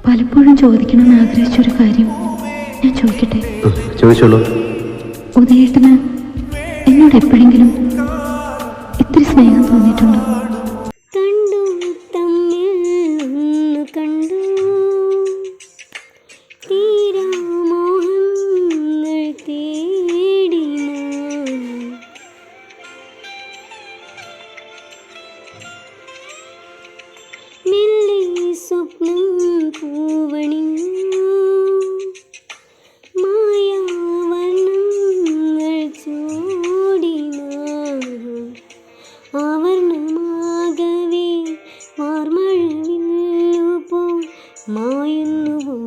പലപ്പോഴും ചോദിക്കണമെന്ന് ആഗ്രഹിച്ചൊരു കാര്യം ഞാൻ ചോദിക്കട്ടെ? ചോദിച്ചോളൂ. ഉദയേട്ടന് എന്നോട് എപ്പോഴെങ്കിലും ഇത്തിരി സ്നേഹം തോന്നിയിട്ടുണ്ടോ? സ്വപ്നം പൂവണിഞ്ഞു മായാവർണ്ണങ്ങൾ ചൂടിനാ ആവർണമാകവേ വാർമഴവില്ലുപോൽ മായുന്നുവോ